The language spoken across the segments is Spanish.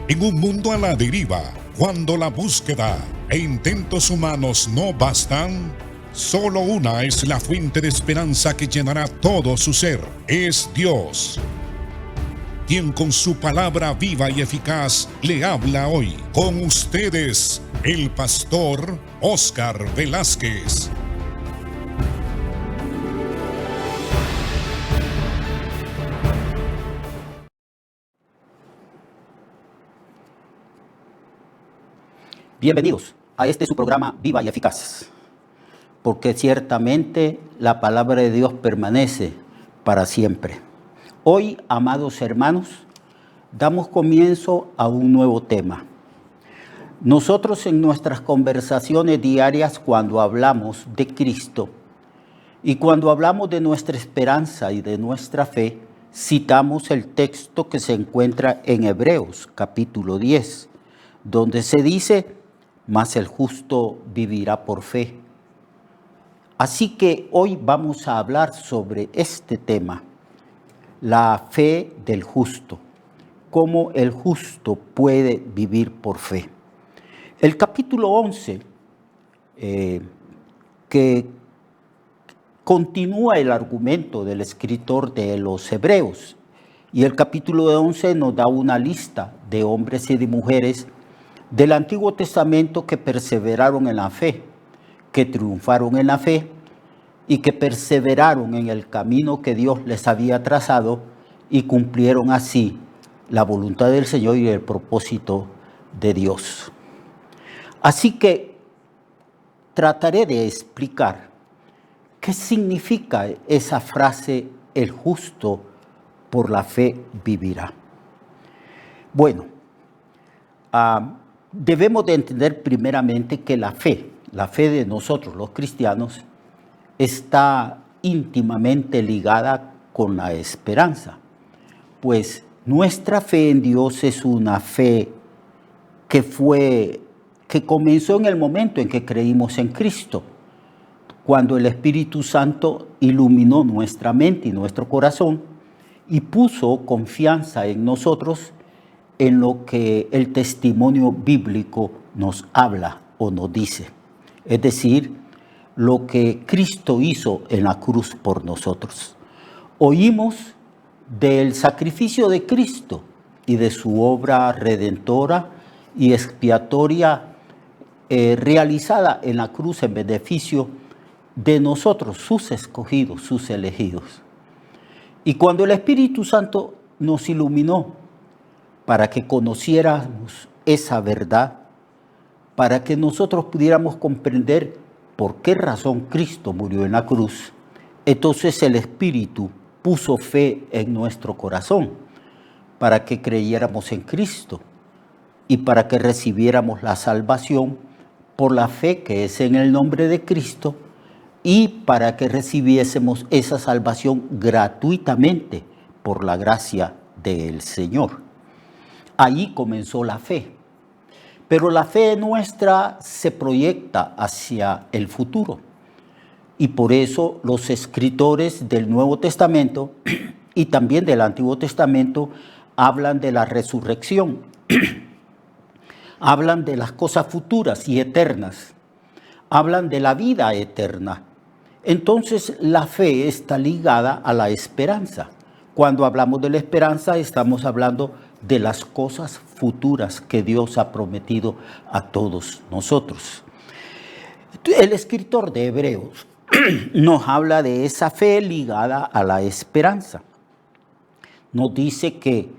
En un mundo a la deriva, cuando la búsqueda e intentos humanos no bastan, solo una es la fuente de esperanza que llenará todo su ser. Es Dios, quien con su palabra viva y eficaz le habla hoy. Con ustedes, el pastor Óscar Velázquez. Bienvenidos a su programa Viva y Eficaz, porque ciertamente la palabra de Dios permanece para siempre. Hoy, amados hermanos, damos comienzo a un nuevo tema. Nosotros en nuestras conversaciones diarias, cuando hablamos de Cristo y cuando hablamos de nuestra esperanza y de nuestra fe, citamos el texto que se encuentra en Hebreos capítulo 10, donde se dice: mas el justo vivirá por fe. Así que hoy vamos a hablar sobre este tema, la fe del justo, cómo el justo puede vivir por fe. El capítulo 11, que continúa el argumento del escritor de los Hebreos, y el capítulo 11 nos da una lista de hombres y de mujeres del Antiguo Testamento que perseveraron en la fe, que triunfaron en la fe y que perseveraron en el camino que Dios les había trazado y cumplieron así la voluntad del Señor y el propósito de Dios. Así que trataré de explicar qué significa esa frase: el justo por la fe vivirá. Bueno, debemos de entender primeramente que la fe de nosotros los cristianos, está íntimamente ligada con la esperanza, pues nuestra fe en Dios es una fe que comenzó en el momento en que creímos en Cristo, cuando el Espíritu Santo iluminó nuestra mente y nuestro corazón y puso confianza en nosotros, en lo que el testimonio bíblico nos habla o nos dice. Es decir, lo que Cristo hizo en la cruz por nosotros. Oímos del sacrificio de Cristo y de su obra redentora y expiatoria realizada en la cruz en beneficio de nosotros, sus escogidos, sus elegidos. Y cuando el Espíritu Santo nos iluminó para que conociéramos esa verdad, para que nosotros pudiéramos comprender por qué razón Cristo murió en la cruz, entonces el Espíritu puso fe en nuestro corazón para que creyéramos en Cristo y para que recibiéramos la salvación por la fe que es en el nombre de Cristo, y para que recibiésemos esa salvación gratuitamente por la gracia del Señor. Ahí comenzó la fe. Pero la fe nuestra se proyecta hacia el futuro. Y por eso los escritores del Nuevo Testamento y también del Antiguo Testamento hablan de la resurrección. Hablan de las cosas futuras y eternas. Hablan de la vida eterna. Entonces la fe está ligada a la esperanza. Cuando hablamos de la esperanza, estamos hablando de las cosas futuras que Dios ha prometido a todos nosotros. El escritor de Hebreos nos habla de esa fe ligada a la esperanza. Nos dice que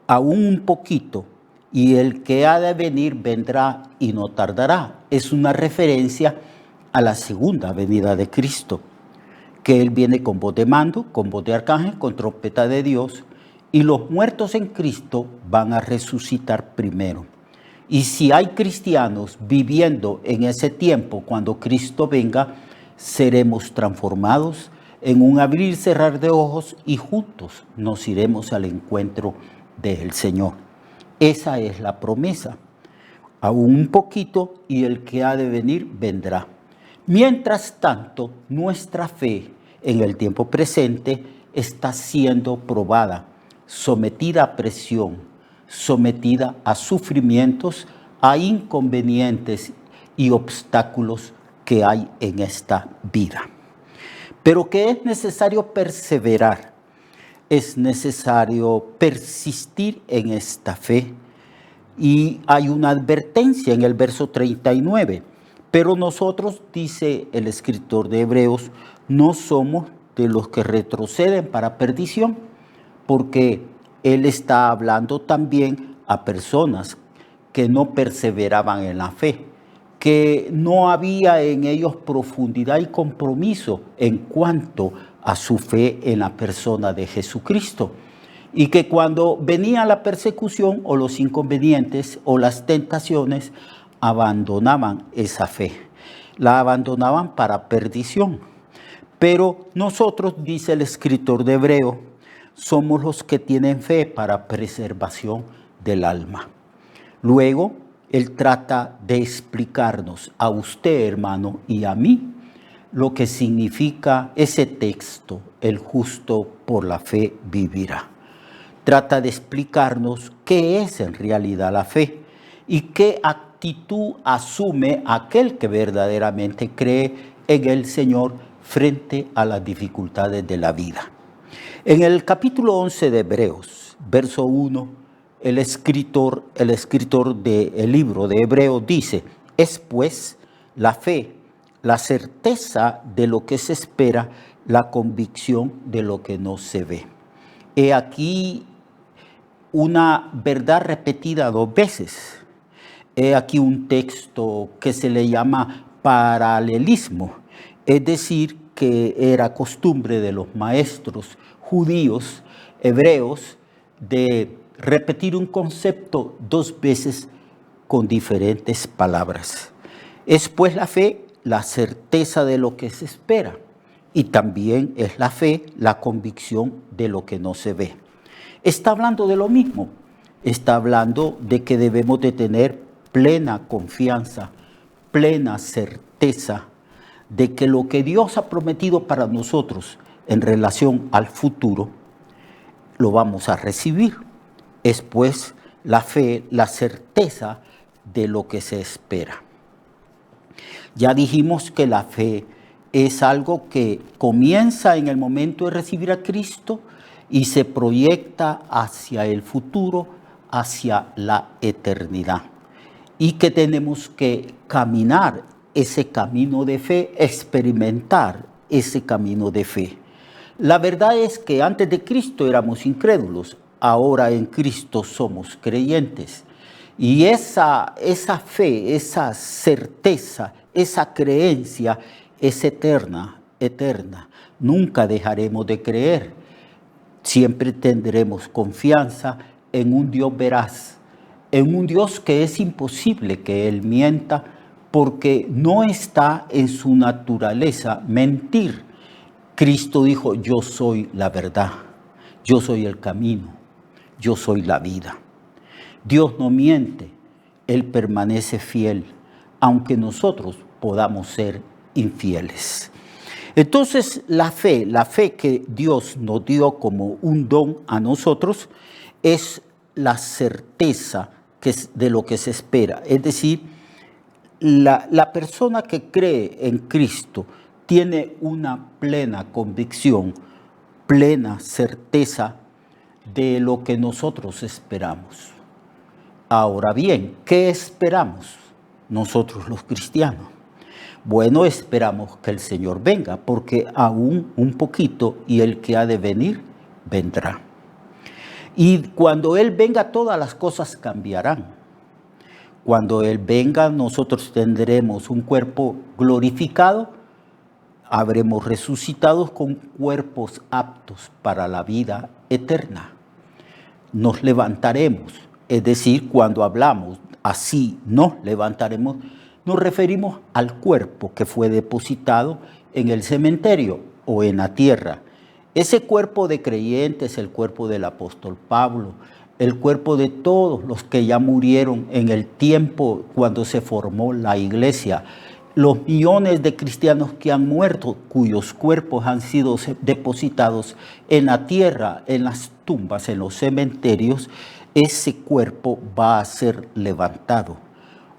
aún un poquito y el que ha de venir vendrá y no tardará. Es una referencia a la segunda venida de Cristo, que Él viene con voz de mando, con voz de arcángel, con trompeta de Dios, y los muertos en Cristo van a resucitar primero. Y si hay cristianos viviendo en ese tiempo, cuando Cristo venga, seremos transformados en un abrir y cerrar de ojos y juntos nos iremos al encuentro del Señor. Esa es la promesa. Aún un poquito y el que ha de venir vendrá. Mientras tanto, nuestra fe en el tiempo presente está siendo probada, sometida a presión, sometida a sufrimientos, a inconvenientes y obstáculos que hay en esta vida. Pero que es necesario perseverar, es necesario persistir en esta fe. Y hay una advertencia en el verso 39. Pero nosotros, dice el escritor de Hebreos, no somos de los que retroceden para perdición, porque él está hablando también a personas que no perseveraban en la fe, que no había en ellos profundidad y compromiso en cuanto a su fe en la persona de Jesucristo. Y que cuando venía la persecución o los inconvenientes o las tentaciones, abandonaban esa fe, la abandonaban para perdición. Pero nosotros, dice el escritor de Hebreo, somos los que tienen fe para preservación del alma. Luego, él trata de explicarnos a usted, hermano, y a mí, lo que significa ese texto, el justo por la fe vivirá. Trata de explicarnos qué es en realidad la fe y qué actitud asume aquel que verdaderamente cree en el Señor frente a las dificultades de la vida. En el capítulo 11 de Hebreos, verso 1, el escritor del libro de Hebreos dice: es pues la fe, la certeza de lo que se espera, la convicción de lo que no se ve. He aquí una verdad repetida 2 veces. He aquí un texto que se le llama paralelismo, es decir, que era costumbre de los maestros judíos, hebreos, de repetir un concepto 2 veces con diferentes palabras. Es pues la fe, la certeza de lo que se espera, y también es la fe, la convicción de lo que no se ve. Está hablando de lo mismo, está hablando de que debemos de tener plena confianza, plena certeza de que lo que Dios ha prometido para nosotros en relación al futuro, lo vamos a recibir. Es pues la fe, la certeza de lo que se espera. Ya dijimos que la fe es algo que comienza en el momento de recibir a Cristo y se proyecta hacia el futuro, hacia la eternidad. Y que tenemos que caminar ese camino de fe, experimentar ese camino de fe. La verdad es que antes de Cristo éramos incrédulos, ahora en Cristo somos creyentes. Y esa fe, esa certeza, esa creencia es eterna, eterna. Nunca dejaremos de creer. Siempre tendremos confianza en un Dios veraz, en un Dios que es imposible que Él mienta, porque no está en su naturaleza mentir. Cristo dijo: yo soy la verdad, yo soy el camino, yo soy la vida. Dios no miente, Él permanece fiel, aunque nosotros podamos ser infieles. Entonces, la fe que Dios nos dio como un don a nosotros, es la certeza de lo que se espera. Es decir, la persona que cree en Cristo tiene una plena convicción, plena certeza de lo que nosotros esperamos. Ahora bien, ¿qué esperamos nosotros los cristianos? Bueno, esperamos que el Señor venga, porque aún un poquito y el que ha de venir, vendrá. Y cuando Él venga, todas las cosas cambiarán. Cuando Él venga, nosotros tendremos un cuerpo glorificado, habremos resucitado con cuerpos aptos para la vida eterna. Nos levantaremos, es decir, cuando hablamos así, nos levantaremos, nos referimos al cuerpo que fue depositado en el cementerio o en la tierra. Ese cuerpo de creyentes, el cuerpo del apóstol Pablo, el cuerpo de todos los que ya murieron en el tiempo cuando se formó la iglesia, los millones de cristianos que han muerto, cuyos cuerpos han sido depositados en la tierra, en las tumbas, en los cementerios. ese cuerpo va a ser levantado.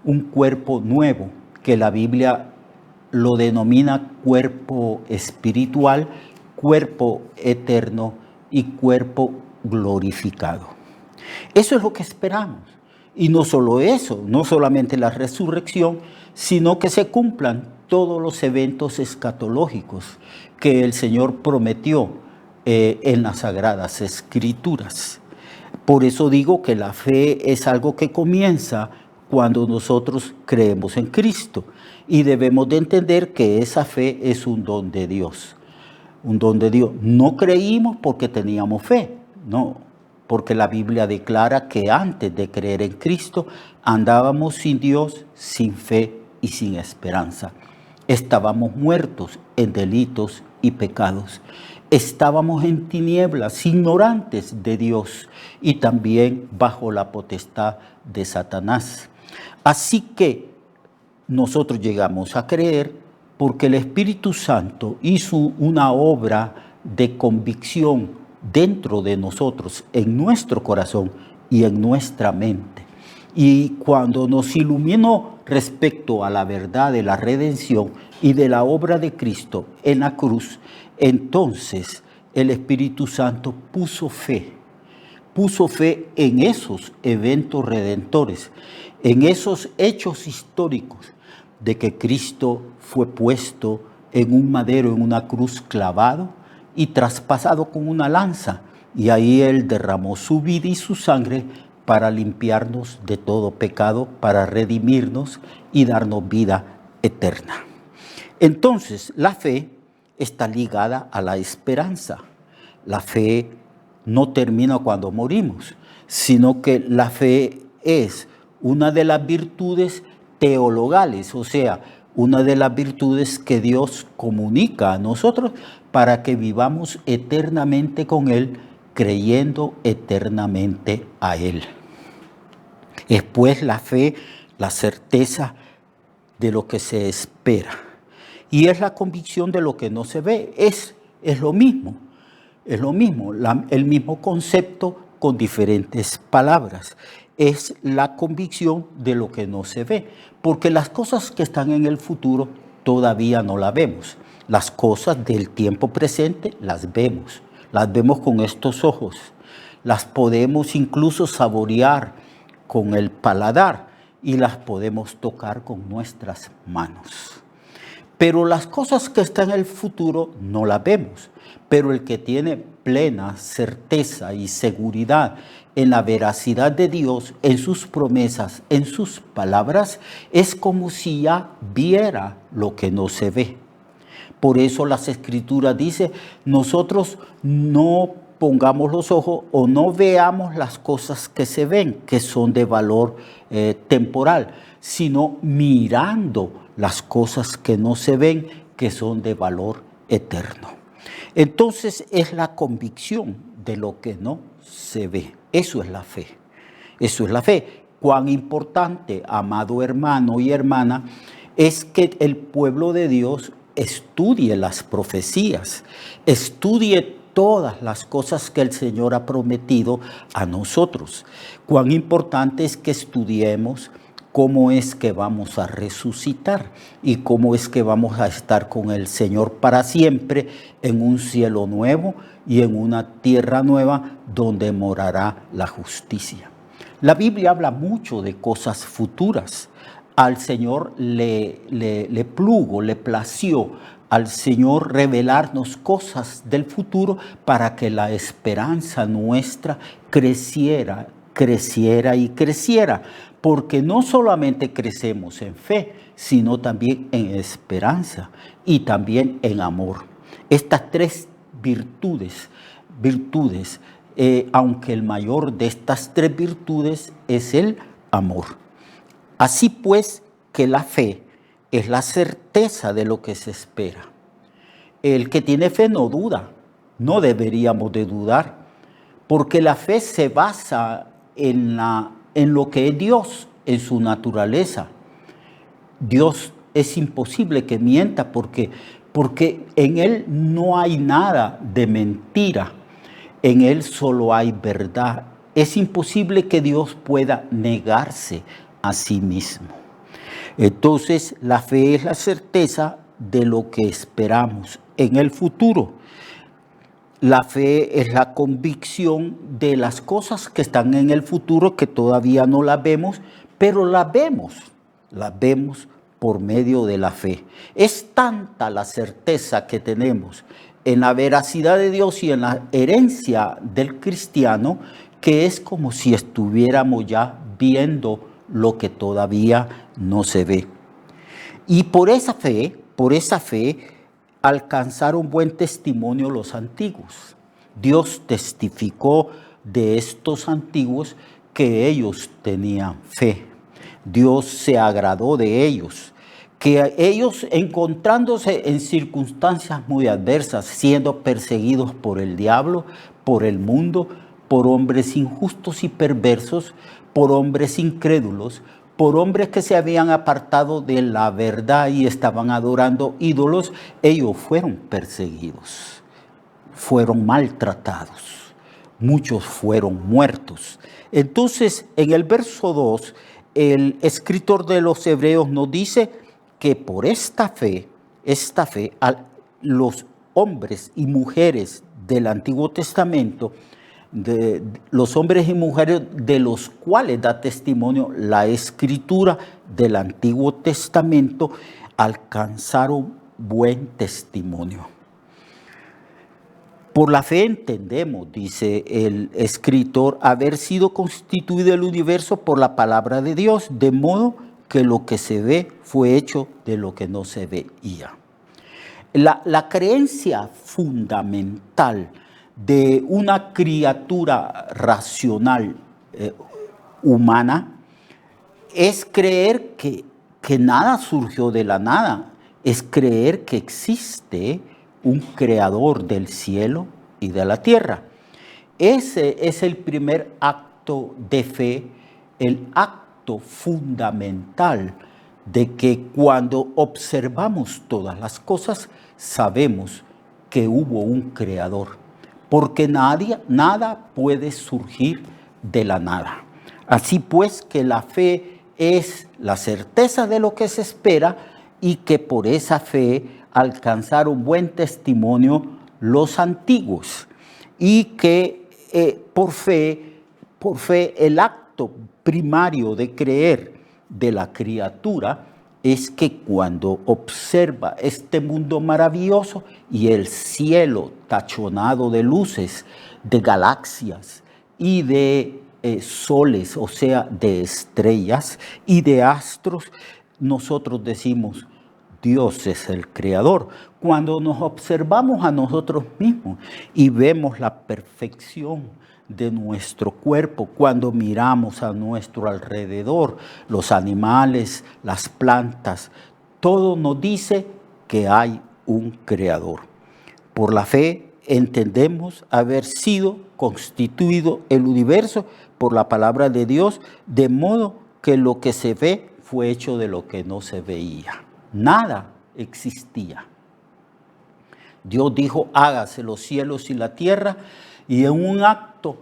Un cuerpo nuevo que la Biblia lo denomina cuerpo espiritual, cuerpo eterno y cuerpo glorificado. Eso es lo que esperamos. Y no solo eso, no solamente la resurrección, sino que se cumplan todos los eventos escatológicos que el Señor prometió en las Sagradas Escrituras. Por eso digo que la fe es algo que comienza cuando nosotros creemos en Cristo. Y debemos de entender que esa fe es un don de Dios. Un don de Dios. No creímos porque teníamos fe, no, porque la Biblia declara que antes de creer en Cristo andábamos sin Dios, sin fe y sin esperanza. Estábamos muertos en delitos y pecados. Estábamos en tinieblas, ignorantes de Dios y también bajo la potestad de Satanás. Así que nosotros llegamos a creer porque el Espíritu Santo hizo una obra de convicción dentro de nosotros, en nuestro corazón y en nuestra mente. Y cuando nos iluminó respecto a la verdad de la redención y de la obra de Cristo en la cruz, entonces el Espíritu Santo puso fe en esos eventos redentores, en esos hechos históricos de que Cristo fue puesto en un madero, en una cruz clavado y traspasado con una lanza. Y ahí Él derramó su vida y su sangre para limpiarnos de todo pecado, para redimirnos y darnos vida eterna. Entonces, la fe está ligada a la esperanza. La fe no termina cuando morimos, sino que la fe es una de las virtudes teologales, o sea, una de las virtudes que Dios comunica a nosotros para que vivamos eternamente con Él, creyendo eternamente a Él. Es pues la fe, la certeza de lo que se espera. Y es la convicción de lo que no se ve. Es lo mismo. Es lo mismo, el mismo concepto con diferentes palabras. Es la convicción de lo que no se ve. Porque las cosas que están en el futuro todavía no las vemos. Las cosas del tiempo presente las vemos con estos ojos. Las podemos incluso saborear con el paladar y las podemos tocar con nuestras manos. Pero las cosas que están en el futuro no las vemos. Pero el que tiene plena certeza y seguridad en la veracidad de Dios, en sus promesas, en sus palabras, es como si ya viera lo que no se ve. Por eso las Escrituras dicen, nosotros no pongamos los ojos o no veamos las cosas que se ven, que son de valor temporal, sino mirando las cosas que no se ven, que son de valor eterno. Entonces es la convicción de lo que no se ve. Eso es la fe. Eso es la fe. Cuán importante, amado hermano y hermana, es que el pueblo de Dios estudie las profecías, estudie todas las cosas que el Señor ha prometido a nosotros. Cuán importante es que estudiemos cómo es que vamos a resucitar y cómo es que vamos a estar con el Señor para siempre en un cielo nuevo y en una tierra nueva donde morará la justicia. La Biblia habla mucho de cosas futuras. Al Señor le plació al Señor revelarnos cosas del futuro para que la esperanza nuestra creciera y creciera. Porque no solamente crecemos en fe, sino también en esperanza y también en amor. Estas tres virtudes, aunque el mayor de estas tres virtudes es el amor. Así pues que la fe es la certeza de lo que se espera. El que tiene fe no duda, no deberíamos de dudar, porque la fe se basa en lo que es Dios, en su naturaleza. Dios es imposible que mienta porque en Él no hay nada de mentira. En Él solo hay verdad Es imposible que Dios pueda negarse a sí mismo. Entonces, la fe es la certeza de lo que esperamos en el futuro. La fe es la convicción de las cosas que están en el futuro, que todavía no las vemos, pero las vemos por medio de la fe. Es tanta la certeza que tenemos en la veracidad de Dios y en la herencia del cristiano, que es como si estuviéramos ya viendo lo que todavía no se ve. Y por esa fe, alcanzaron buen testimonio los antiguos. Dios testificó de estos antiguos que ellos tenían fe. Dios se agradó de ellos, que ellos, encontrándose en circunstancias muy adversas, siendo perseguidos por el diablo, por el mundo, por hombres injustos y perversos, por hombres incrédulos, por hombres que se habían apartado de la verdad y estaban adorando ídolos, ellos fueron perseguidos, fueron maltratados, muchos fueron muertos. Entonces, en el verso 2, el escritor de los Hebreos nos dice que por esta fe, los hombres y mujeres del Antiguo Testamento, de los hombres y mujeres de los cuales da testimonio la escritura del Antiguo Testamento, alcanzaron buen testimonio. Por la fe entendemos, dice el escritor, haber sido constituido el universo por la palabra de Dios, de modo que lo que se ve fue hecho de lo que no se veía. La creencia fundamental de una criatura racional humana es creer que nada surgió de la nada, es creer que existe un creador del cielo y de la tierra. Ese es el primer acto de fe, el acto fundamental de que cuando observamos todas las cosas sabemos que hubo un creador. Porque nada puede surgir de la nada. Así pues que la fe es la certeza de lo que se espera y que por esa fe alcanzaron buen testimonio los antiguos. Y que por fe el acto primario de creer de la criatura es que cuando observa este mundo maravilloso y el cielo tachonado de luces, de galaxias y de soles, o sea, de estrellas y de astros, nosotros decimos, Dios es el creador. Cuando nos observamos a nosotros mismos y vemos la perfección de nuestro cuerpo, cuando miramos a nuestro alrededor, los animales, las plantas, todo nos dice que hay un creador. Por la fe entendemos haber sido constituido el universo por la palabra de Dios, de modo que lo que se ve fue hecho de lo que no se veía. Nada existía. Dios dijo, hágase los cielos y la tierra, y en un acto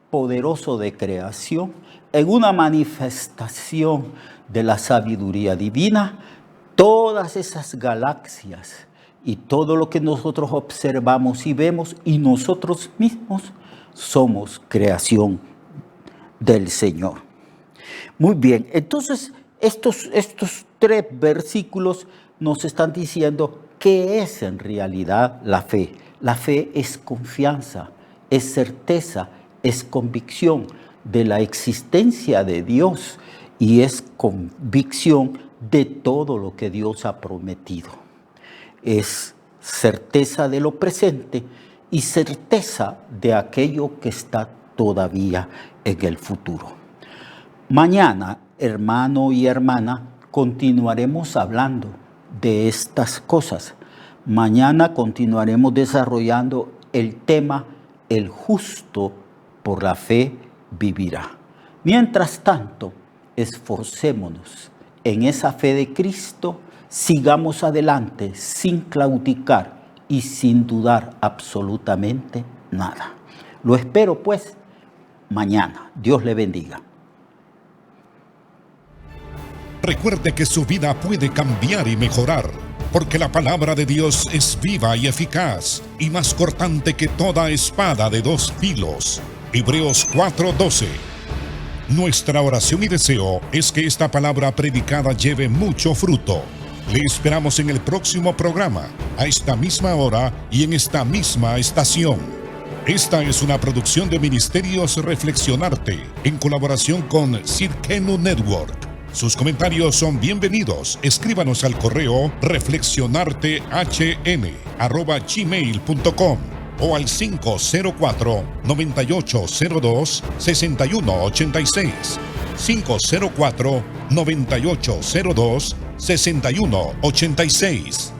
poderoso de creación, en una manifestación de la sabiduría divina, todas esas galaxias y todo lo que nosotros observamos y vemos y nosotros mismos somos creación del Señor. Muy bien, entonces estos 3 versículos nos están diciendo qué es en realidad la fe. La fe es confianza, es certeza, es convicción de la existencia de Dios y es convicción de todo lo que Dios ha prometido. Es certeza de lo presente y certeza de aquello que está todavía en el futuro. Mañana, hermano y hermana, continuaremos hablando de estas cosas. Mañana continuaremos desarrollando el tema el justo por la fe vivirá. Mientras tanto, esforcémonos en esa fe de Cristo, sigamos adelante sin claudicar y sin dudar absolutamente nada. Lo espero pues mañana. Dios le bendiga. Recuerde que su vida puede cambiar y mejorar, porque la palabra de Dios es viva y eficaz, y más cortante que toda espada de dos filos. Hebreos 4:12. Nuestra oración y deseo es que esta palabra predicada lleve mucho fruto. Le esperamos en el próximo programa, a esta misma hora y en esta misma estación. Esta es una producción de Ministerios Reflexionarte, en colaboración con Cirkenu Network. Sus comentarios son bienvenidos. Escríbanos al correo reflexionartehn@gmail.com o al 504-9802-6186. 504-9802-6186.